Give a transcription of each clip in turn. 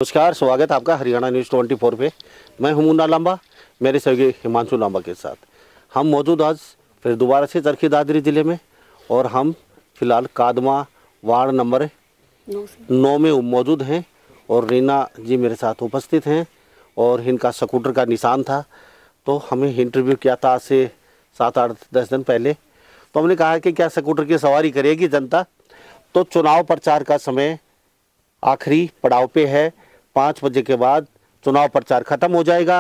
नमस्कार, स्वागत है आपका हरियाणा न्यूज़ 24 पे। मैं हूं मुन्ना लांबा, मेरे सहयोगी हिमांशु लांबा के साथ हम मौजूद आज फिर दोबारा से चरखी दादरी ज़िले में, और हम फिलहाल कादमा वार्ड नंबर 9 में मौजूद हैं। और रीना जी मेरे साथ उपस्थित हैं और इनका स्कूटर का निशान था, तो हमें इंटरव्यू किया था आज से 7-8-10 दिन पहले। तो हमने कहा कि क्या स्कूटर की सवारी करेगी जनता। तो चुनाव प्रचार का समय आखिरी पड़ाव पे है। 5 बजे के बाद चुनाव प्रचार खत्म हो जाएगा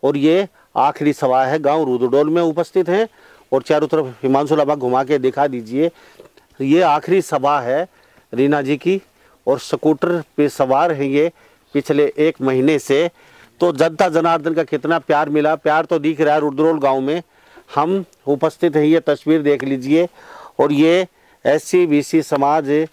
और ये आखिरी सभा है। गांव रुद्रडोल में उपस्थित हैं और चारों तरफ हिमांशु लांबा घुमा के दिखा दीजिए। ये आखिरी सभा है रीना जी की, और स्कूटर पे सवार हैं ये पिछले 1 महीने से। तो जनता जनार्दन का कितना प्यार मिला, प्यार तो दिख रहा है। रुद्रडोल गाँव में हम उपस्थित हैं, ये तस्वीर देख लीजिए। और ये SC-BC समाज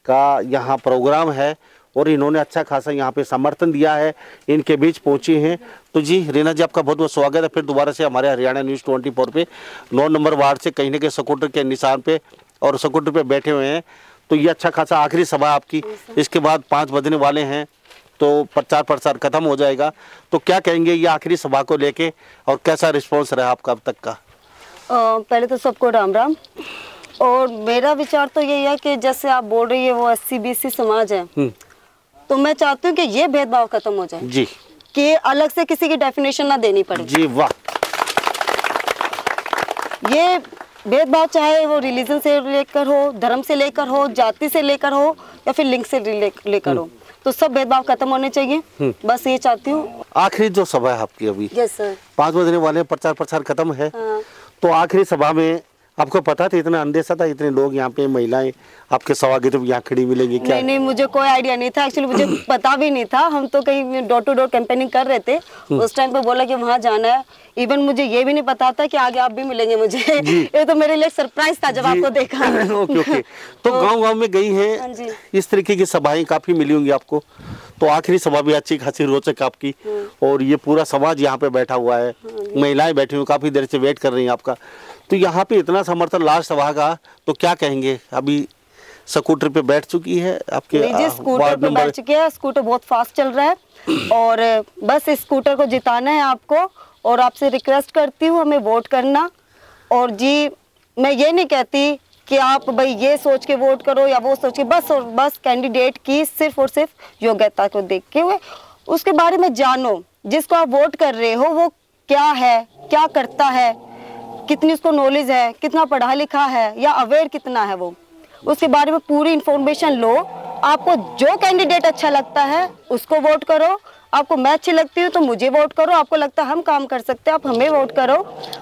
का यहाँ प्रोग्राम है और इन्होंने अच्छा खासा यहाँ पे समर्थन दिया है, इनके बीच पहुँची हैं। तो जी रीना जी, आपका बहुत बहुत स्वागत है फिर दोबारा से हमारे हरियाणा न्यूज़ 24 पे। 9 नंबर वार्ड से कहीं ना कहीं स्कूटर के निशान पे और स्कूटर पे बैठे हुए हैं। तो ये अच्छा खासा आखिरी सभा आपकी, इसके बाद 5 बजने वाले हैं तो प्रचार प्रसार खत्म हो जाएगा। तो क्या कहेंगे ये आखिरी सभा को लेके, और कैसा रिस्पॉन्स रहा आपका अब तक का? पहले तो सबको राम राम। और मेरा विचार तो यही है कि जैसे आप बोल रही है वो SC-BC समाज है, तो मैं चाहती हूँ कि ये भेदभाव खत्म हो जाए जी, कि अलग से किसी की डेफिनेशन ना देनी पड़े। जी वाह। ये भेदभाव चाहे वो रिलीजन से लेकर हो, धर्म से लेकर हो, जाति से लेकर हो, या फिर लिंग से लेकर हो, तो सब भेदभाव खत्म होने चाहिए। बस ये चाहती हूँ। आखिरी जो सभा है आपकी अभी, यस सर, 5 बजने वाले, प्रचार प्रसार खत्म है। हाँ। तो आखिरी सभा में आपको पता था, इतना अंदेशा था, इतने लोग यहाँ पे, महिलाएं आपके स्वागत में यहाँ खड़ी मिलेंगी क्या? नहीं, मुझे कोई आइडिया नहीं था। एक्चुअली मुझे पता भी नहीं था। हम तो कहीं डोर टू डोर कैंपेनिंग कर रहे थे, उस टाइम पे बोला कि वहाँ जाना है। इवन मुझे ये भी नहीं पता था कि आगे आप भी मिलेंगे मुझे। ये तो मेरे लिए सरप्राइज था जब आपको देखा। ओके। तो गांव-गांव में गई हैं, इस तरीके की सभाएं काफी मिली होंगी आपको। तो आखिरी सभा भी अच्छी खासी रोचक आपकी, और ये पूरा समाज यहाँ पे बैठा हुआ है, महिलाएं बैठी हुई काफी देर से वेट कर रही हैं आपका। तो यहाँ पे इतना समर्थन लास्ट सभा का, तो क्या कहेंगे? अभी स्कूटर पे बैठ चुकी है आपके? स्कूटर पे बैठ चुकी है। स्कूटर बहुत फास्ट चल रहा है और बस इस स्कूटर को जिताना है आपको। और आपसे रिक्वेस्ट करती हूँ हमें वोट करना। और जी मैं ये नहीं कहती कि आप भाई ये सोच के वोट करो या वो सोच के, बस और बस कैंडिडेट की सिर्फ और सिर्फ योग्यता को देखते हुए उसके बारे में जानो। जिसको आप वोट कर रहे हो वो क्या है, क्या करता है, कितनी उसको नॉलेज है, कितना पढ़ा लिखा है या अवेयर कितना है, वो उसके बारे में पूरी इंफॉर्मेशन लो। आपको जो कैंडिडेट अच्छा लगता है उसको वोट करो। आपको मैं अच्छी लगती हूँ तो मुझे वोट करो। आपको लगता है हम काम कर सकते हैं, आप हमें वोट करो।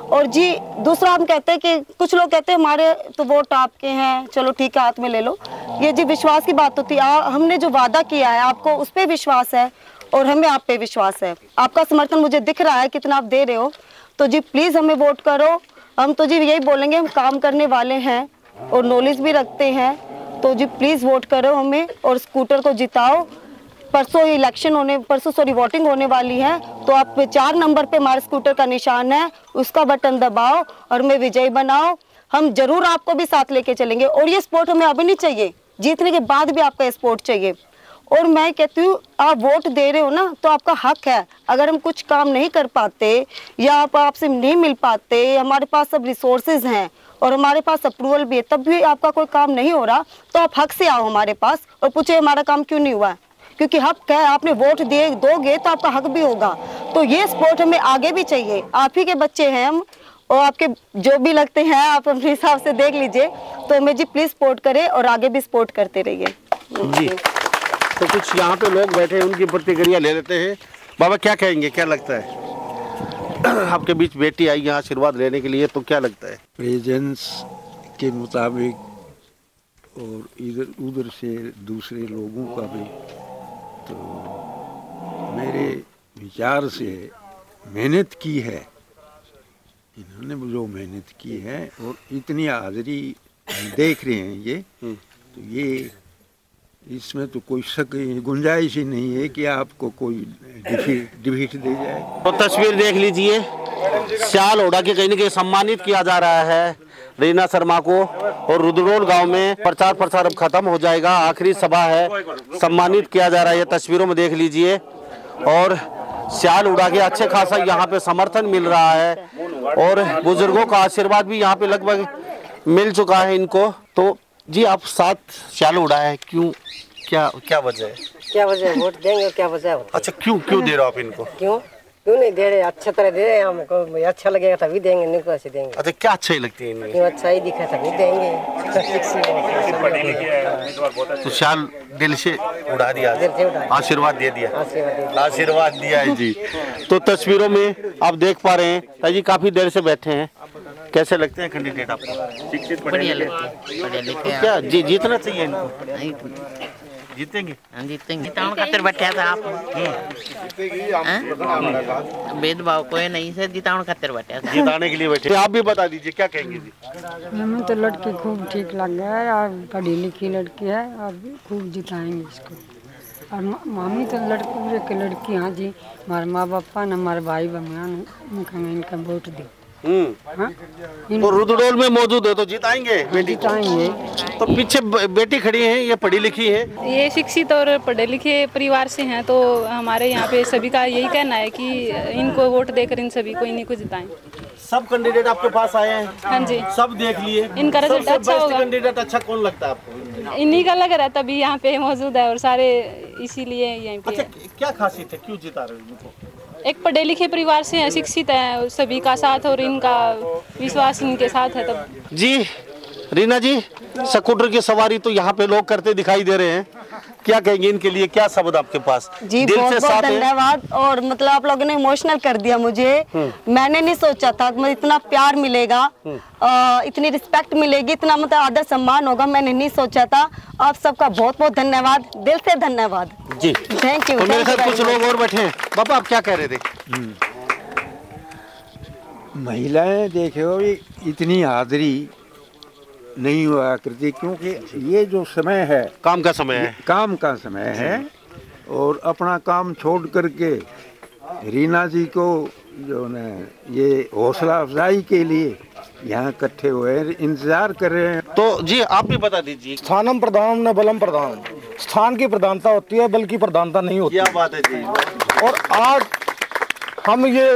और जी दूसरा, हम कहते हैं कि कुछ लोग कहते हैं हमारे तो वोट आपके हैं, चलो ठीक है हाथ में ले लो। ये जी विश्वास की बात होती है। हमने जो वादा किया है आपको उस पर विश्वास है और हमें आप पे विश्वास है। आपका समर्थन मुझे दिख रहा है कितना आप दे रहे हो। तो जी प्लीज़ हमें वोट करो। हम तो जी यही बोलेंगे, हम काम करने वाले हैं और नॉलेज भी रखते हैं। तो जी प्लीज़ वोट करो हमें और स्कूटर को जिताओ। परसों वोटिंग होने वाली है, तो आप 4 नंबर पे हमारे स्कूटर का निशान है, उसका बटन दबाओ और हमें विजयी बनाओ। हम जरूर आपको भी साथ लेके चलेंगे। और ये सपोर्ट हमें अभी नहीं चाहिए, जीतने के बाद भी आपका सपोर्ट चाहिए। और मैं कहती हूँ आप वोट दे रहे हो ना, तो आपका हक है। अगर हम कुछ काम नहीं कर पाते या आपसे नहीं मिल पाते, हमारे पास सब रिसोर्सेज हैं और हमारे पास अप्रूवल भी है, तब भी आपका कोई काम नहीं हो रहा, तो आप हक से आओ हमारे पास और पूछे हमारा काम क्यों नहीं हुआ है। क्योंकि हक है, आपने वोट दोगे तो आपका हक भी होगा। तो ये सपोर्ट हमें आगे भी चाहिए। आप ही के बच्चे हैं हम, और आपके जो भी लगते हैं आप अपने हिसाब से देख लीजिए। तो हमें जी प्लीज सपोर्ट करें और आगे भी सपोर्ट करते रहिए जी। तो कुछ यहाँ पे लोग बैठे हैं, उनकी प्रतिक्रिया ले लेते हैं। बाबा क्या कहेंगे, क्या लगता है? आपके बीच बेटी आई यहाँ आशीर्वाद लेने के लिए, तो क्या लगता है? प्रेजेंस के मुताबिक और इधर उधर से दूसरे लोगों का भी, तो मेरे विचार से मेहनत की है इन्होंने, जो मेहनत की है और इतनी हाजिरी देख रहे हैं ये, तो ये इसमें तो कोई शक गुंजाइश ही नहीं है कि आपको कोई डिफीट दे जाए। तो तस्वीर देख लीजिए, शाल ओढ़ा के कहीं न कहीं सम्मानित किया जा रहा है रीना शर्मा को। और रुद्रडोल गांव में प्रचार प्रसार अब खत्म हो जाएगा, आखिरी सभा है, सम्मानित किया जा रहा है, ये तस्वीरों में देख लीजिए। और शाल उड़ा के अच्छे खासा यहाँ पे समर्थन मिल रहा है और बुजुर्गों का आशीर्वाद भी यहाँ पे लगभग मिल चुका है इनको। तो जी आप साथ शाल उड़ाए हैं, क्यों, क्या वजह है? क्या वजह है? वोट देंगे, क्या वजह है? अच्छा, क्यों दे रहे हो आप इनको? क्यों नहीं दे रहे? अच्छा तरह दे रहे हैं हमको, अच्छा लगेगा तभी देंगे, नहीं कैसे देंगे? अच्छा, क्या अच्छी लगती है इनमें? क्यों अच्छा ही दिखा तभी देंगे। तो शाल दिल से उड़ा दिया, आशीर्वाद दे दिया, आशीर्वाद दिया है जी। तो तस्वीरों में आप देख पा रहे हैं ताजी काफी देर से बैठे हैं। कैसे लगते हैं कैंडिडेट आपको? शिक्षित, बढ़िया लिखे। तो क्या जीतना चाहिए इनको? जीतेंगे? जीतेंगे। जिताने खातिर बैठा था आप, भेदभाव कोई नहीं से जिताने खातिर बैठा था। जिताने के लिए बैठे। आप भी बता दीजिए क्या कहेंगे जी? हमें तो लड़की खूब ठीक लग गया है और पढ़ी लिखी लड़की है और खूब जिताएंगे इसको। और मामी तो लड़की हाँ जी, हमारे माँ बापा न हमारे भाई बहन इनका वोट दी। तो रुद्रडोल में मौजूद है तो जिताएंगे? जिताएंगे। तो पीछे बेटी खड़ी है, ये पढ़ी लिखी है? ये शिक्षित और पढ़े लिखे परिवार से हैं, तो हमारे यहाँ पे सभी का यही कहना है कि इनको वोट देकर इन सभी को इन्हीं को जिताएं। सब कैंडिडेट आपके पास आए हैं? हाँ जी, सब देख लिए। इनका रिजल्ट अच्छा होगा। कैंडिडेट अच्छा कौन लगता है आपको? इन्हीं का लग रहा है, तभी यहाँ पे मौजूद है और सारे इसीलिए यहीं पे। अच्छा, क्या खासियत है, क्यों जिता रहे हो इनको? एक पढ़े लिखे परिवार से हैं, शिक्षित है, सभी का साथ और इनका विश्वास इनके साथ है। तब जी रीना जी, स्कूटर की सवारी तो यहाँ पे लोग करते दिखाई दे रहे हैं, क्या कहेंगे इनके लिए? क्या शब्द आपके पास? जी बहुत बहुत धन्यवाद। और मतलब आप लोगों ने इमोशनल कर दिया मुझे। मैंने नहीं सोचा था कि इतना प्यार मिलेगा, इतनी रिस्पेक्ट मिलेगी, इतना मतलब आदर सम्मान होगा, मैंने नहीं सोचा था। आप सबका बहुत बहुत धन्यवाद, दिल से धन्यवाद जी। Thank you. तो मेरे साथ कुछ लोग और बैठे हैं। बाबा आप क्या कह रहे थे? महिलाएं देखो इतनी हाजिरी नहीं हुआ करती, क्योंकि ये जो समय है काम का समय है, काम का समय है और अपना काम छोड़ करके रीना जी को जो न ये हौसला अफजाई के लिए यहाँ इकट्ठे हुए इंतजार कर रहे हैं। तो जी आप भी बता दीजिए। स्थानम प्रधान न बलम प्रधान, स्थान की प्रधानता होती है बल्कि प्रधानता नहीं होती। क्या बात है जी। और आज हम ये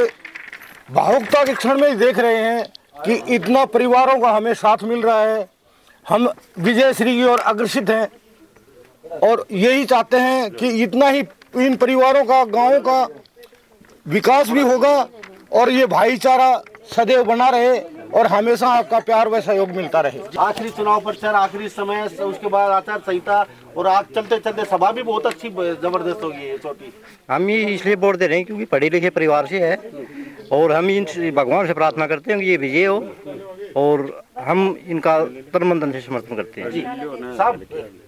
भावुकता के क्षण में देख रहे हैं कि इतना परिवारों का हमें साथ मिल रहा है। हम विजय श्री की ओर अग्रसित हैं और यही चाहते हैं कि इतना ही इन परिवारों का, गाँव का विकास भी होगा और ये भाईचारा सदैव बना रहे और हमेशा आपका प्यार व सहयोग मिलता रहे। आखिरी चुनाव प्रचार, आखिरी समय, उसके बाद आचार संहिता और आज चलते चलते सभा भी बहुत अच्छी जबरदस्त होगी ये छोटी। हम ये इसलिए वोट दे रहे हैं क्योंकि पढ़े लिखे परिवार से है और हम इन भगवान से प्रार्थना करते हैं कि ये विजय हो और हम इनका तन मन धन से समर्थन करते हैं। जी साहब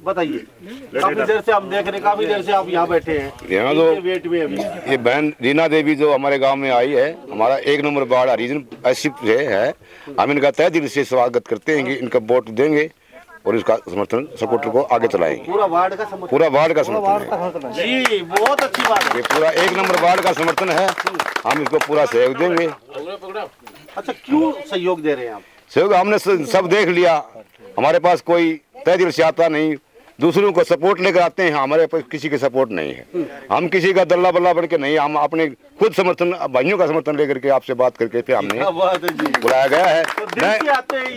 बताइए, काफी देर से हम देख रहे हैं, काफी देर से आप यहाँ बैठे हैं, यहाँ तो वेट में अभी ये बहन रीना देवी जो हमारे गांव में आई है, हमारा 1 नंबर वार्ड हरिजन 80 से है। हम इनका तहे दिल से स्वागत करते हैं कि इनका वोट देंगे और इसका समर्थन सपोर्टर को आगे चलाएंगे। पूरा वार्ड का समर्थन, पूरा वार्ड का समर्थन है जी, बहुत अच्छी बात है। ये पूरा 1 नंबर वार्ड का समर्थन है, हम इसको पूरा सहयोग देंगे। अच्छा, क्यों सहयोग दे रहे हैं आप? सहयोग हमने सब देख लिया, हमारे पास कोई तय दिल से आता नहीं, दूसरों को सपोर्ट लेकर आते हैं, हमारे पास किसी के सपोर्ट नहीं है। हम किसी का दल्ला बल्ला बन के नहीं, हम अपने खुद समर्थन, भाइयों का समर्थन लेकर के आपसे बात करके फिर हमने बुलाया गया है।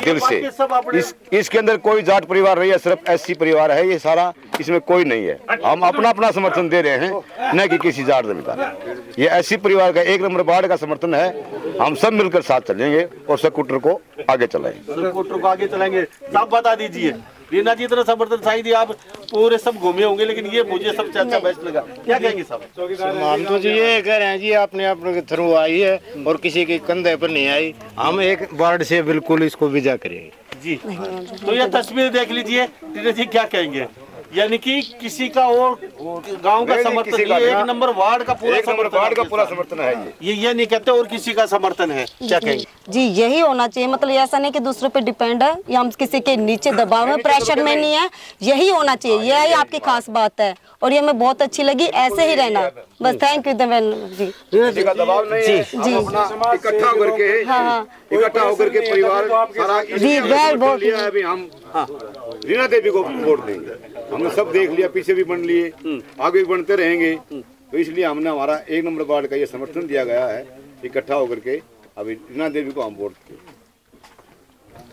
दिल से इसके अंदर कोई जाट परिवार नहीं है, सिर्फ एससी परिवार है ये सारा, इसमें कोई नहीं है। हम अपना अपना समर्थन दे रहे हैं, न कि किसी जाट जमीन का। ये एससी परिवार का 1 नंबर वार्ड का समर्थन है, हम सब मिलकर साथ चलेंगे और स्कूटर को आगे चलाएंगे। स्कूटर को आगे चलाएंगे। सब बता दीजिए, रीना जी इतना समर्थन शायद आप पूरे सब घूमे होंगे, लेकिन ये मुझे सबसे अच्छा बेस्ट लगा। क्या कहेंगे सब? हम तो जी ये कह रहे हैं जी, आपने अपने थ्रू आई है और किसी के कंधे पर नहीं आई। हम एक वार्ड से बिल्कुल इसको विजय करेंगे जी। तो ये तस्वीर देख लीजिए, रीना जी क्या कहेंगे? यानी कि किसी का और गांव का समर्थन नहीं, एक नंबर वार्ड का पूरा समर्थन है ये नहीं कहते और किसी का समर्थन है, क्या कहेंगे? जी यही होना चाहिए, मतलब ऐसा नहीं कि दूसरों पे डिपेंड है या हम किसी के नीचे दबाव में प्रेशर में नहीं है, यही होना चाहिए, यही आपकी खास बात है और ये हमें बहुत अच्छी लगी, ऐसे ही रहना बस। थैंक यू जी। का दबाव नहीं है, जी इकट्ठा होकर के इकट्ठा होकर के परिवार सारा जी बहुत लिया है। अभी हम रीना देवी को वोट देंगे, हमने सब देख लिया, पीछे भी बन लिए, आगे भी बनते रहेंगे, तो इसलिए हमने हमारा 1 नंबर वार्ड का ये समर्थन दिया गया है, इकट्ठा होकर के अभी रीना देवी को हम वोट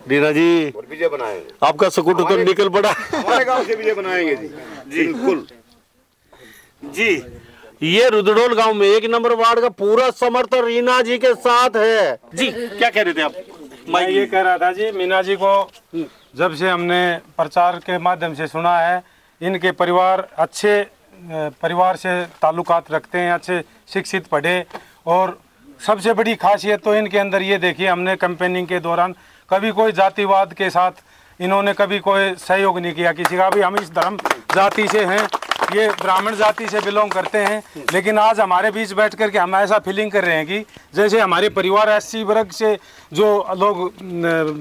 रीना जी विजय बनाएंगे। आपका स्कूटर तो निकल पड़ा, हमारे गांव से विजय बनाएंगे जी। बिल्कुल जी। ये रुद्रडोल गांव में 1 नंबर वार्ड का पूरा समर्थन रीना जी के साथ है जी। क्या कह रहे थे आप? मैं ये कह रहा था जी, मीना जी को जब से हमने प्रचार के माध्यम से सुना है, इनके परिवार अच्छे परिवार से ताल्लुकात रखते हैं, अच्छे शिक्षित पढ़े, और सबसे बड़ी खासियत तो इनके अंदर ये देखी हमने कैंपेनिंग के दौरान, कभी कोई जातिवाद के साथ इन्होंने कभी कोई सहयोग नहीं किया किसी का भी। हम इस धर्म जाति से हैं, ये ब्राह्मण जाति से बिलोंग करते हैं, लेकिन आज हमारे बीच बैठ कर के हम ऐसा फीलिंग कर रहे हैं कि जैसे हमारे परिवार एससी वर्ग से जो लोग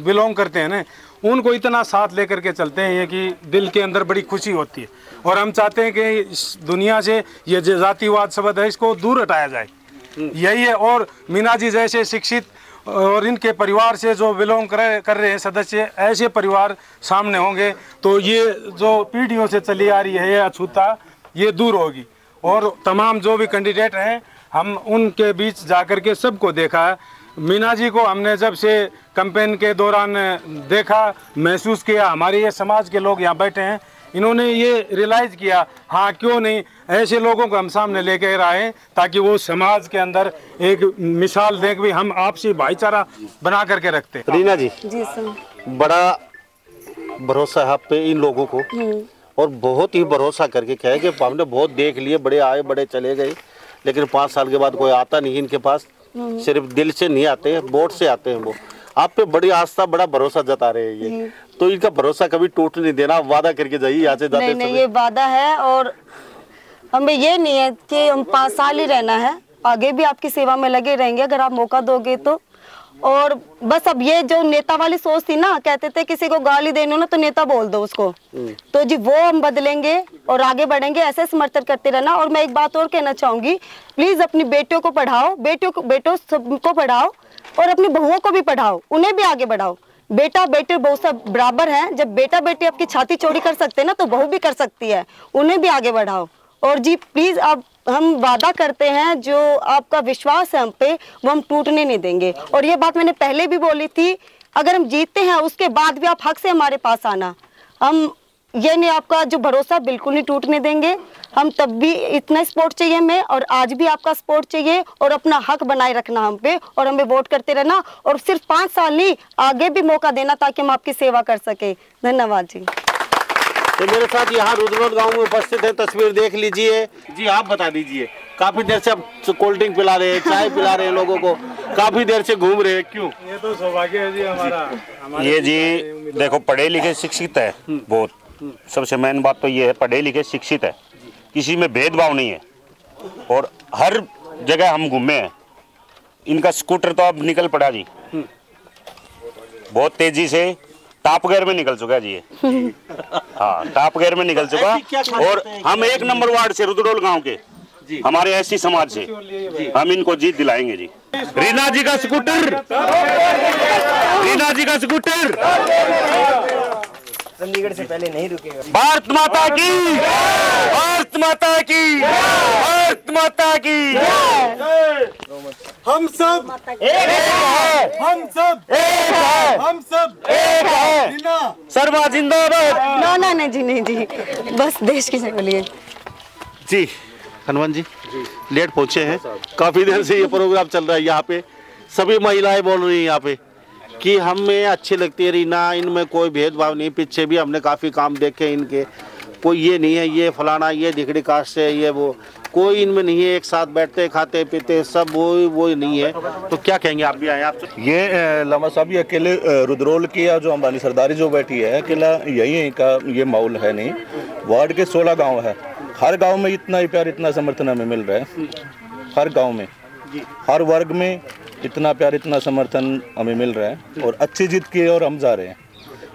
बिलोंग करते हैं ना, उनको इतना साथ लेकर के चलते हैं ये कि दिल के अंदर बड़ी खुशी होती है। और हम चाहते हैं कि इस दुनिया से ये जो जातिवाद शब्द है इसको दूर हटाया जाए, यही है। और मीना जी जैसे शिक्षित और इनके परिवार से जो बिलोंग कर रहे हैं सदस्य, ऐसे परिवार सामने होंगे तो ये जो पीढ़ियों से चली आ रही है ये अछूता ये दूर होगी। और तमाम जो भी कैंडिडेट हैं हम उनके बीच जाकर के सबको देखा है। मीना जी को हमने जब से कैंपेन के दौरान देखा, महसूस किया, हमारे ये समाज के लोग यहाँ बैठे हैं, इन्होंने ये रियलाइज़ किया, हाँ क्यों नहीं ऐसे लोगों को हम सामने लेके आए ताकि वो समाज के अंदर एक मिसाल दें कि हम आपसी भाईचारा बना करके रखते हैं। रीना जी सर, बड़ा भरोसा है आप पे इन लोगों को, और बहुत ही भरोसा करके कहे कि हमने बहुत देख लिए, बड़े आए बड़े चले गए, लेकिन 5 साल के बाद कोई आता नहीं इनके पास, सिर्फ दिल से नहीं आते हैं, वोट से आते हैं। वो आप पे बड़ी आस्था बड़ा भरोसा जता रहे हैं ये, तो इनका भरोसा कभी टूट नहीं देना, वादा करके जाइए यहाँ से जाते नहीं ये वादा है। और हमें ये नहीं है कि हम 5 साल ही रहना है, आगे भी आपकी सेवा में लगे रहेंगे अगर आप मौका दोगे तो। और बस अब ये जो नेता वाली सोच थी ना, कहते थे किसी को गाली देनी हो ना तो नेता बोल दो उसको, तो जी वो हम बदलेंगे और आगे बढ़ेंगे, ऐसे समर्थन करते रहना। और मैं एक बात और कहना चाहूंगी, प्लीज अपनी बेटियों को पढ़ाओ, बेटों सबको पढ़ाओ और अपनी बहुओं को भी पढ़ाओ, उन्हें भी आगे बढ़ाओ। बेटा बेटे बहू सब बराबर हैं, जब बेटा बेटी आपकी छाती चौड़ी कर सकते हैं ना तो बहू भी कर सकती है, उन्हें भी आगे बढ़ाओ। और जी प्लीज अब हम वादा करते हैं, जो आपका विश्वास है हम पे वो हम टूटने नहीं देंगे। और ये बात मैंने पहले भी बोली थी, अगर हम जीतते हैं उसके बाद भी आप हक से हमारे पास आना, हम ये नहीं आपका जो भरोसा बिल्कुल नहीं टूटने देंगे। हम तब भी इतना सपोर्ट चाहिए हमें, और आज भी आपका सपोर्ट चाहिए, और अपना हक बनाए रखना हम पे और हमें वोट करते रहना, और सिर्फ 5 साल नहीं आगे भी मौका देना ताकि हम आपकी सेवा कर सके। धन्यवाद जी। तो मेरे साथ यहाँ रुद्रडोल गांव में उपस्थित है, तस्वीर देख लीजिए जी। आप बता दीजिए, काफी देर से आप कोल्ड ड्रिंक पिला रहे हैं, चाय पिला रहे हैं लोगों को, काफी देर से घूम रहे हैं, क्यों? ये तो सौभाग्य है जी हमारा। ये जी देखो पढ़े लिखे शिक्षित है बहुत, सबसे मेन बात तो ये है पढ़े लिखे शिक्षित है, किसी में भेदभाव नहीं है, और हर जगह हम घूमे हैं। इनका स्कूटर तो अब निकल पड़ा जी, बहुत तेजी से टॉप गियर में निकल चुका है जी ये। हाँ टॉप गियर में निकल चुका। और हम 1 नंबर वार्ड से रुद्रडोल गांव के हमारे एससी समाज से हम इनको जीत दिलाएंगे जी। रीना जी का स्कूटर, रीना जी का स्कूटर चंडीगढ़ से पहले नहीं रुकेगा। भारत माता की, भारत माता की, भारत माता की। हम सब एक है, हम सब एक है, हम सब एक है। सर्वा जिंदाबाद। ना नहीं जी, नहीं जी, बस देश की सेवा लिए जी। हनुमान जी लेट पहुंचे हैं, काफी देर से ये प्रोग्राम चल रहा है यहाँ पे, सभी महिलाएं बोल रही हैं यहाँ पे कि हमें अच्छी लगती है रीना, इनमें कोई भेदभाव नहीं। पीछे भी हमने काफ़ी काम देखे इनके, कोई ये नहीं है ये फलाना ये दिखड़ी कास्ट से ये वो, कोई इनमें नहीं है, एक साथ बैठते खाते पीते सब वो नहीं है। तो क्या कहेंगे, आप भी आए आप? ये लामा साहब, ये अकेले रुद्रोल की या जो अंबानी सरदारी जो बैठी है, अकेला यही का ये माहौल है नहीं। वार्ड के 16 गांव है, हर गांव में इतना ही प्यार इतना समर्थन हमें मिल रहा है। हर गांव में हर वर्ग में इतना प्यार इतना समर्थन हमें मिल रहा है और अच्छी जीत की और हम जा रहे हैं।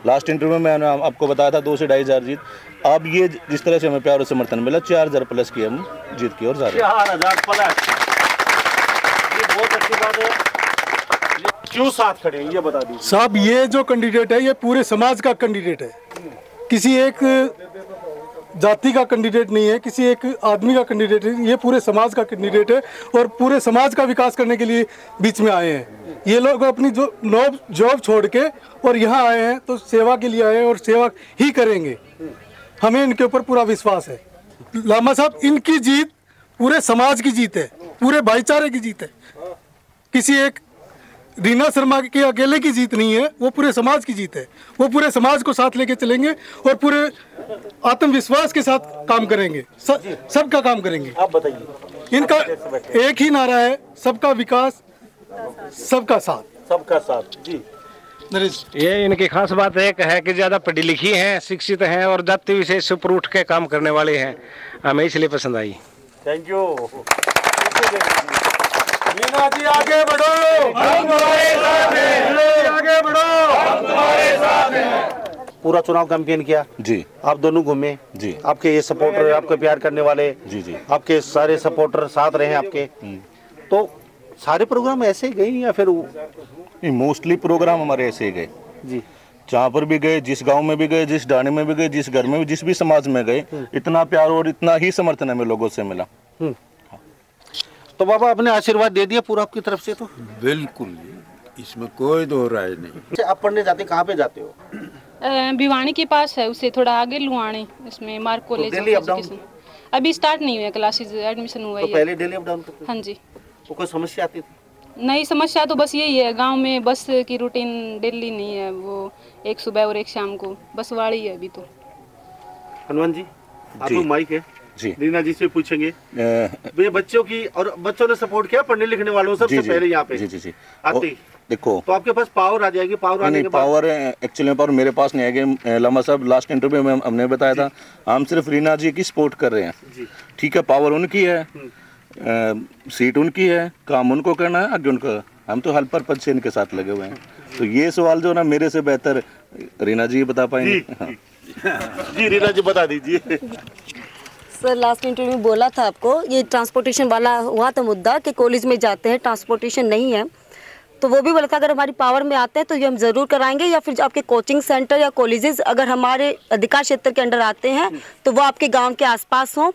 लास्ट इंटरव्यू में मैंने आपको बताया था 2 से 2,500 जीत। अब ये जिस तरह से हमें प्यार और समर्थन मिला 4,000 प्लस की हम जीत की और जा रहे हैं। 4,000 प्लस, ये बहुत अच्छी बात है। क्यों साथ खड़े हैं ये बता दीजिए साहब। ये जो कैंडिडेट है ये पूरे समाज का कैंडिडेट है, किसी एक जाति का कैंडिडेट नहीं है, किसी एक आदमी का कैंडिडेट है, ये पूरे समाज का कैंडिडेट है और पूरे समाज का विकास करने के लिए बीच में आए हैं। ये लोग अपनी जो जॉब छोड़ के और यहाँ आए हैं तो सेवा के लिए आए हैं और सेवा ही करेंगे। हमें इनके ऊपर पूरा विश्वास है। लामा साहब, इनकी जीत पूरे समाज की जीत है, पूरे भाईचारे की जीत है। किसी एक रीना शर्मा के अकेले की जीत नहीं है, वो पूरे समाज की जीत है। वो पूरे समाज को साथ लेके चलेंगे और पूरे आत्मविश्वास के साथ काम करेंगे, सबका काम करेंगे। आप बताइए। इनका एक ही नारा है, सबका विकास सबका साथ। सबका साथ जी। ये इनकी खास बात एक है कि ज़्यादा पढ़ी लिखी हैं, शिक्षित हैं और जाति विशेष ऊपर उठ के काम करने वाले हैं, हमें इसलिए पसंद आई। Thank you. मीना जी आगे बढ़ो, हम तुम्हारे साथ हैं। आगे बढ़ो, हम तुम्हारे साथ हैं। पूरा चुनाव कैंपेन किया जी, आप दोनों घूमे जी, आपके ये सपोर्टर, आपके प्यार करने वाले जी जी, आपके सारे सपोर्टर साथ रहे आपके। तो सारे प्रोग्राम ऐसे ही गए या फिर? मोस्टली प्रोग्राम हमारे ऐसे ही गए जी। जहाँ पर भी गए, जिस गांव में भी गए, जिस डाणी में भी गए, जिस घर में भी, जिस भी समाज में गए, इतना प्यार और इतना ही समर्थन हमें लोगों से मिला। तो बाबा आपने आशीर्वाद दे दिया पूरा आपकी तरफ से? तो बिल्कुल, इसमें कोई दो राय नहीं। आप पढ़ने जाते कहाँ पे जाते हो? भिवानी के पास है, उससे थोड़ा आगे लुआने, इसमें मार्क कॉलेज। अभी स्टार्ट नहीं हुआ, क्लासेस एडमिशन हुआ है। तो पहले डेली अप डाउन करते? हाँ जी। तो कोई समस्या आती थी? नहीं, समस्या तो बस यही है, गांव में बस की रूटीन डेली नहीं है, वो एक सुबह और एक शाम को बस वाड़ी है अभी तो। हनुमान जी, आप लोग माइक है जी, रीना जी से पूछेंगे। ये बच्चों की और बच्चों ने सपोर्ट किया पढ़ने लिखने वालों सबसे पहले यहाँ पे? जी जी जी। आते देखो, तो आपके पास पावर आ जाएगी। पावर आने के बाद पावर एक्चुअली पावर मेरे पास नहीं आएगी। लामा साहब, लास्ट इंटरव्यू में हमने बताया था हम सिर्फ रीना जी की सपोर्ट कर रहे हैं। ठीक है, पावर उनकी है, सीट उनकी है, काम उनको करना है, आगे उनको, हम तो हेल्पर पद से इनके साथ लगे हुए हैं। तो ये सवाल जो ना मेरे से बेहतर रीना जी बता पाएंगे। जी रीना जी बता दीजिए। सर लास्ट इंटरव्यू में बोला था आपको, ये ट्रांसपोर्टेशन वाला हुआ था मुद्दा कि कॉलेज में जाते हैं ट्रांसपोर्टेशन नहीं है, तो वो भी बोला था अगर हमारी पावर में आते हैं तो ये हम ज़रूर कराएंगे, या फिर आपके कोचिंग सेंटर या कॉलेजेस अगर हमारे अधिकार क्षेत्र के अंडर आते हैं तो वो आपके गांव के आसपास हों।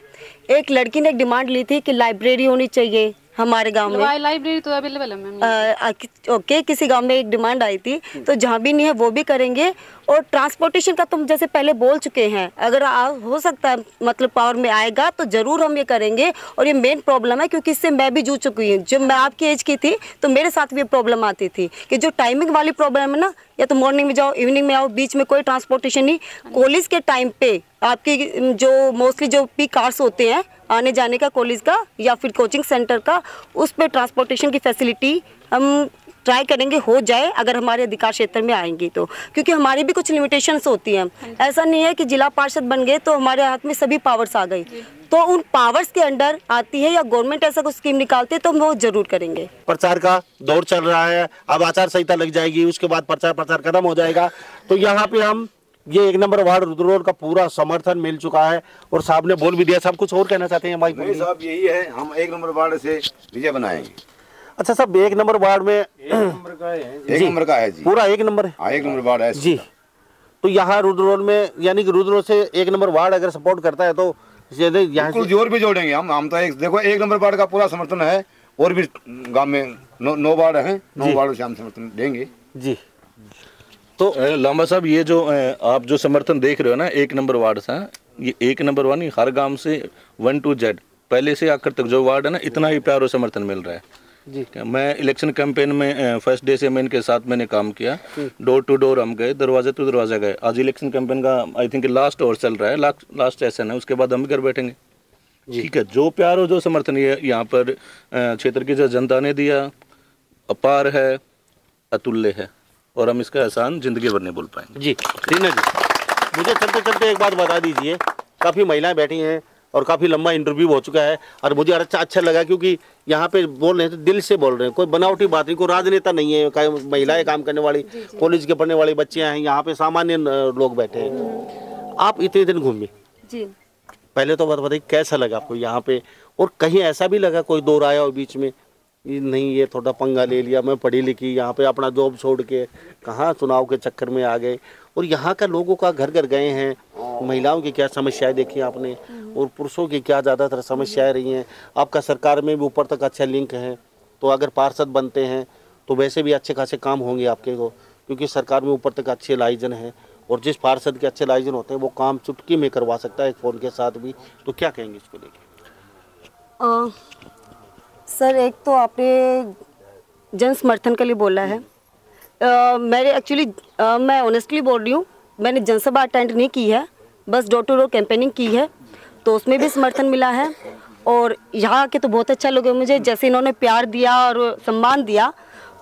एक लड़की ने एक डिमांड ली थी कि लाइब्रेरी होनी चाहिए हमारे गांव में। लाइब्रेरी तो अवेलेबल है मैम। ओके, किसी गांव में एक डिमांड आई थी, तो जहां भी नहीं है वो भी करेंगे। और ट्रांसपोर्टेशन का तुम जैसे पहले बोल चुके हैं, अगर हो सकता है मतलब पावर में आएगा तो ज़रूर हम ये करेंगे। और ये मेन प्रॉब्लम है क्योंकि इससे मैं भी जूझ चुकी हूँ। जब मैं आपकी एज की थी तो मेरे साथ भी ये प्रॉब्लम आती थी कि जो टाइमिंग वाली प्रॉब्लम है ना, या तो मॉर्निंग में जाओ इवनिंग में आओ, बीच में कोई ट्रांसपोर्टेशन नहीं। कॉलेज के टाइम पे आपकी जो मोस्टली जो पीक आवर्स होते हैं आने जाने का कॉलेज का या फिर कोचिंग सेंटर का, उस पे ट्रांसपोर्टेशन की फैसिलिटी हम ट्राई करेंगे हो जाए अगर हमारे अधिकार क्षेत्र में आएंगी तो, क्योंकि हमारी भी कुछ लिमिटेशंस होती हैं। ऐसा नहीं है कि जिला पार्षद बन गए तो हमारे हाथ में सभी पावर्स आ गई, तो उन पावर्स के अंडर आती है या गवर्नमेंट ऐसा कुछ स्कीम निकालती है तो हम वो जरूर करेंगे। प्रचार का दौर चल रहा है, अब आचार संहिता लग जाएगी, उसके बाद प्रचार खत्म हो जाएगा। तो यहाँ पे हम ये 1 नंबर वार्ड रुद्रोल का पूरा समर्थन मिल चुका है और साहब ने बोल भी दिया। साहब कुछ और कहना चाहते हैं? माइक साहब यही है, हम 1 नंबर वार्ड से विजय बनाएंगे। अच्छा साहब, 1 नंबर वार्ड में 1 नंबर का है जी, पूरा 1 नंबर है। हाँ 1 नंबर वार्ड है जी। तो यहाँ रुद्रोल में यानी कि रुद्रोल से 1 नंबर वार्ड अगर सपोर्ट करता है तो यहाँ जोर भी जोड़ेंगे हम तो देखो 1 नंबर वार्ड का पूरा समर्थन है और भी गांव में 9 वार्ड हैं, 9 वार्ड से हम समर्थन देंगे जी। तो लामा साहब, ये जो आप जो समर्थन देख रहे हो ना 1 नंबर वार्ड से, ये 1 नंबर वार्ड नहीं, हर गांव से 1 to Z पहले से आकर तक जो वार्ड है ना, इतना ही प्यार और समर्थन मिल रहा है जी। मैं इलेक्शन कैंपेन में फर्स्ट डे से मैं इनके साथ मैंने काम किया, डोर टू डोर हम गए, दरवाजे टू दरवाजा गए। आज इलेक्शन कैंपेन का आई थिंक लास्ट ओवर चल रहा है, लास्ट सेशन है, उसके बाद हम भी घर बैठेंगे ठीक है, जो प्यार और जो समर्थन यहाँ पर क्षेत्र की जो जनता ने दिया अपार है, अतुल्य है, और हम इसका एहसान जिंदगी भर नहीं भूल पाएंगे। जी रीना जी, मुझे चलते चलते एक बात बता दीजिए, काफ़ी महिलाएं बैठी हैं और काफ़ी लंबा इंटरव्यू हो चुका है और मुझे अच्छा लगा क्योंकि यहाँ पे बोल रहे हैं तो दिल से बोल रहे हैं, कोई बनावटी बात नहीं, कोई राजनेता नहीं है, महिलाएं काम करने वाली, कॉलेज के पढ़ने वाली बच्चियाँ हैं, यहाँ पे सामान्य लोग बैठे हैं। आप इतने दिन घूमे जी, पहले तो बात बताइए कैसा लगा आपको यहाँ पे, और कहीं ऐसा भी लगा कोई दो राय और बीच में नहीं ये थोड़ा पंगा ले लिया, मैं पढ़ी लिखी यहाँ पे अपना जॉब छोड़ के कहाँ चुनाव के चक्कर में आ गए, और यहाँ का लोगों का घर घर गए हैं, महिलाओं की क्या समस्याएं देखी आपने और पुरुषों की क्या ज़्यादातर समस्याएं रही हैं। आपका सरकार में भी ऊपर तक अच्छा लिंक है, तो अगर पार्षद बनते हैं तो वैसे भी अच्छे खासे काम होंगे आपके को, क्योंकि सरकार में ऊपर तक अच्छे लाइजन हैं और जिस पार्षद के अच्छे लाइजन होते हैं वो काम चुटकी में करवा सकता है एक फ़ोन के साथ भी। तो क्या कहेंगे इसको लेकर? सर एक तो आपने जन समर्थन के लिए बोला है, मेरे एक्चुअली मैं ऑनेस्टली बोल रही हूँ, मैंने जनसभा अटेंड नहीं की है, बस डोर टू डोर कैंपेनिंग की है, तो उसमें भी समर्थन मिला है। और यहाँ के तो बहुत अच्छा लगे मुझे, जैसे इन्होंने प्यार दिया और सम्मान दिया।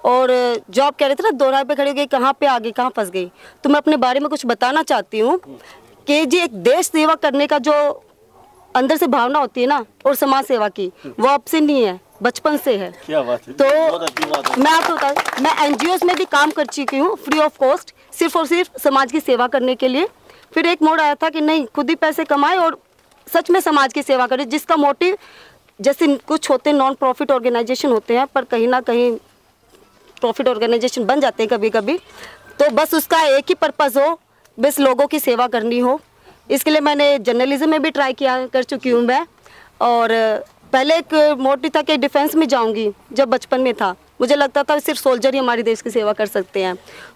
और जो आप कह रहे थे ना दो राह पे खड़ी हो गई, कहाँ पे आ गई कहाँ फंस गई, तो मैं अपने बारे में कुछ बताना चाहती हूँ कि जी एक देश सेवा करने का जो अंदर से भावना होती है ना, और समाज सेवा की, वो आपसे नहीं है, बचपन से है। क्या बात है? तो मैं आपको बता, मैं एनजीओस में भी काम कर चुकी हूँ फ्री ऑफ कॉस्ट, सिर्फ और सिर्फ समाज की सेवा करने के लिए। फिर एक मोड़ आया था कि नहीं, खुद ही पैसे कमाए और सच में समाज की सेवा करें, जिसका मोटिव, जैसे कुछ होते हैं नॉन प्रॉफिट ऑर्गेनाइजेशन होते हैं, पर कहीं ना कहीं प्रॉफिट ऑर्गेनाइजेशन बन जाते हैं कभी कभी, तो बस उसका एक ही पर्पज़ हो, बस लोगों की सेवा करनी हो। इसके लिए मैंने जर्नलिज्म में भी ट्राई किया कर चुकी हूँ मैं। और पहले एक मोटिव था कि डिफेंस में जाऊंगी, जब बचपन में था मुझे लगता था सिर्फ सोल्जर ही हमारे देश की सेवा कर सकते हैं,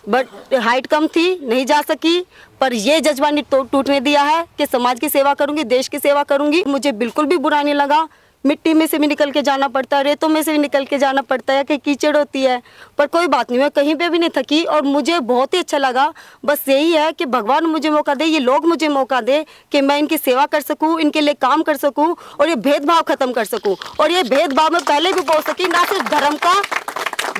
बट हाइट कम थी, नहीं जा सकी। पर ये जज्बा नहीं टूटने दिया है कि समाज की सेवा करूंगी, देश की सेवा करूंगी। मुझे बिल्कुल भी बुरा नहीं लगा, मिट्टी में से भी निकल के जाना पड़ता है, रेतों में से भी निकल के जाना पड़ता है, कि कीचड़ होती है, पर कोई बात नहीं, मैं कहीं पे भी नहीं थकी और मुझे बहुत ही अच्छा लगा। बस यही है कि भगवान मुझे मौका दे, ये लोग मुझे मौका दे कि मैं इनकी सेवा कर सकूं, इनके लिए काम कर सकूं और ये भेदभाव खत्म कर सकूं। और ये भेदभाव मैं पहले भी बोल सकी, ना सिर्फ धर्म का,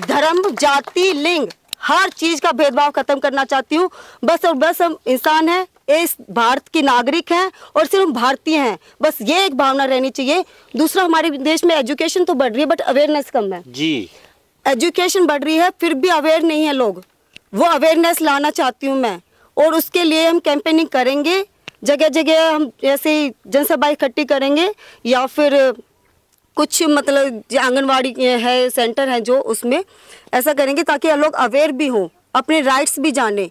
धर्म, जाति, लिंग, हर चीज का भेदभाव खत्म करना चाहती हूँ। बस और बस हम इंसान हैं, इस भारत के नागरिक हैं और सिर्फ भारतीय हैं, बस ये एक भावना रहनी चाहिए। दूसरा, हमारे देश में एजुकेशन तो बढ़ रही है बट अवेयरनेस कम है जी। एजुकेशन बढ़ रही है फिर भी अवेयर नहीं है लोग, वो अवेयरनेस लाना चाहती हूँ मैं, और उसके लिए हम कैंपेनिंग करेंगे, जगह जगह हम ऐसे जनसभा इकट्ठी करेंगे, या फिर कुछ मतलब आंगनवाड़ी है, सेंटर है जो, उसमें ऐसा करेंगे ताकि लोग अवेयर भी हों, अपने राइट्स भी जाने।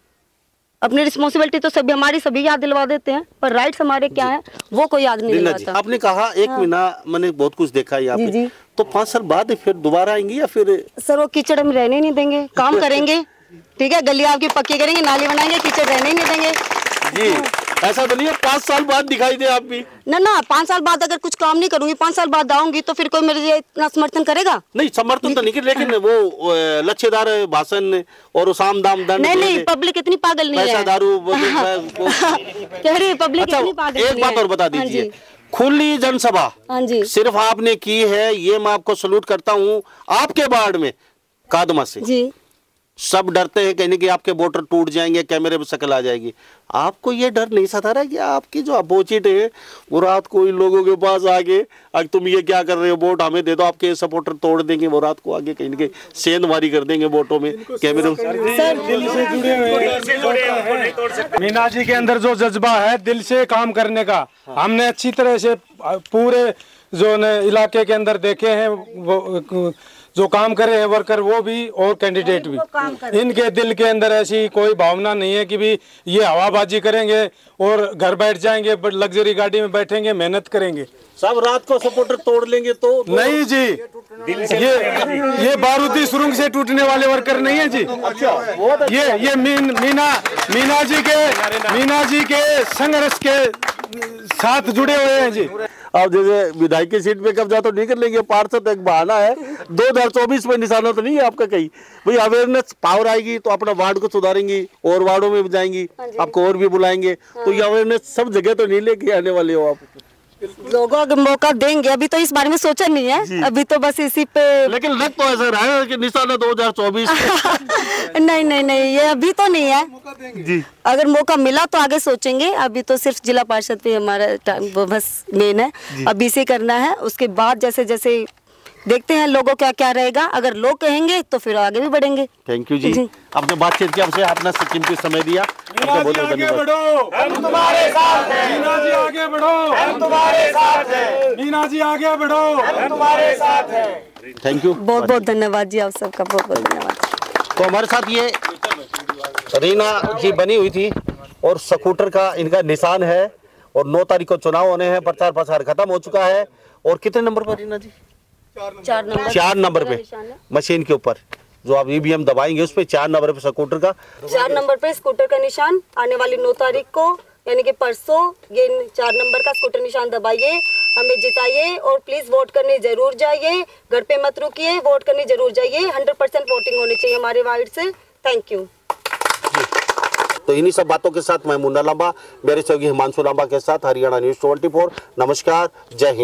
अपनी रिस्पॉन्सिबिलिटी तो सभी हमारी सभी याद दिलवा देते हैं, पर राइट्स हमारे क्या हैं वो कोई याद नहीं दिलवाता। आपने कहा एक महीना मैंने बहुत कुछ देखा है यहाँ पे, तो 5 साल बाद फिर दोबारा आएंगी या फिर? सर वो कीचड़ हम रहने नहीं देंगे, काम करेंगे, ठीक है, गली आपकी पक्की करेंगे, नाली बनाएंगे, कीचड़ रहने ही नहीं देंगे जी। ऐसा तो नहीं है 5 साल बाद दिखाई दे आप भी? ना 5 साल बाद अगर कुछ काम नहीं करूंगी, 5 साल बाद आऊंगी तो फिर कोई मेरे लिए इतना समर्थन करेगा? नहीं, समर्थन तो नहीं, लेकिन वो लच्छेदार भाषण और साम दाम दंड, नहीं, पब्लिक इतनी पागल नहीं है, पैसा दारू कह रही पब्लिक इतनी पागल नहीं है। एक बात और बता दीजिए, खुली जनसभा सिर्फ आपने की है, ये मैं आपको सलूट करता हूँ। आपके वार्ड में कादमा से जी सब डरते हैं कहने कि आपके वोटर टूट जाएंगे, कैमरे में शक्ल आ जाएगी, आपको ये डर नहीं सता रहा कि आपकी जो अपोजिट है वो रात को इन लोगों के पास आके, अगर तुम ये क्या कर रहे हो, वोट हमें दे दो, आपके सपोर्टर तोड़ देंगे, वो रात को आगे कहीं ना कहीं सेंधमारी कर देंगे वोटों में, कैमरे में। मीना जी के अंदर जो जज्बा है दिल से काम करने का, हमने अच्छी तरह से पूरे जो इलाके के अंदर देखे हैं, वो जो काम करे हैं वर्कर वो भी और कैंडिडेट भी, इनके दिल के अंदर ऐसी कोई भावना नहीं है कि भी ये हवाबाजी करेंगे और घर बैठ जाएंगे, लग्जरी गाड़ी में बैठेंगे, मेहनत करेंगे, सब रात को सपोर्टर तोड़ लेंगे तो नहीं जी। ये बारूदी सुरंग से टूटने वाले वर्कर नहीं है जी। अच्छा, ये मीना जी के संघर्ष के साथ जुड़े हुए हैं जी। अब जैसे विधायक की सीट पे कब्जा तो नहीं कर लेंगे, पार्षद एक बहाना है, 2024 में निशाना तो नहीं है आपका कहीं, भाई अवेयरनेस पावर आएगी तो अपना वार्ड को सुधारेंगी और वार्डों में भी जाएंगी, आपको और भी बुलाएंगे, तो ये अवेयरनेस सब जगह तो नहीं लेके आने वाले हो आप? लोगों अगर मौका देंगे, अभी तो इस बारे में सोचा नहीं है, अभी तो बस इसी पे। लेकिन लग तो ऐसा रहा है कि निशान है 2024। नहीं नहीं नहीं, ये अभी तो नहीं है जी। अगर मौका मिला तो आगे सोचेंगे, अभी तो सिर्फ जिला पार्षद पे हमारा वो बस मेन है, अभी से करना है। उसके बाद जैसे जैसे देखते हैं लोगों क्या क्या रहेगा, अगर लोग कहेंगे तो फिर आगे भी बढ़ेंगे। थैंक यू जी, आपने बातचीत किया, हमसे आपने कीमती समय दिया। आगे बढ़ो, हम तुम्हारे साथ हैं। मीना जी आगे बढ़ो, हम तुम्हारे साथ हैं। मीना जी आगे बढ़ो, हम तुम्हारे साथ हैं। थैंक यू, बहुत बहुत धन्यवाद जी, आप सबका बहुत बहुत धन्यवाद। तो हमारे साथ ये रीना जी बनी हुई थी और स्कूटर का इनका निशान है और 9 तारीख को चुनाव होने हैं, प्रचार प्रसार खत्म हो चुका है। और कितने नंबर पर रीना जी? 4 नंबर पे मशीन के ऊपर जो आप ईवीएम दबाएंगे उस पे 4 नंबर पे स्कूटर का 4 नंबर पे स्कूटर का निशान आने वाली 9 तारीख को यानी कि परसों ये 4 नंबर का स्कूटर निशान दबाइए, हमें जिताइए और प्लीज वोट करने जरूर जाइए, घर पे मत रुकिए, वोट करने जरूर जाइए। 100% वोटिंग होनी चाहिए हमारे वार्ड से। Thank you. तो इन्हीं सब बातों के साथ मैं मुन्ना लांबा, मेरे सहयोगी हिमांशु लांबा के साथ हरियाणा न्यूज़ 24। नमस्कार, जय हिंद।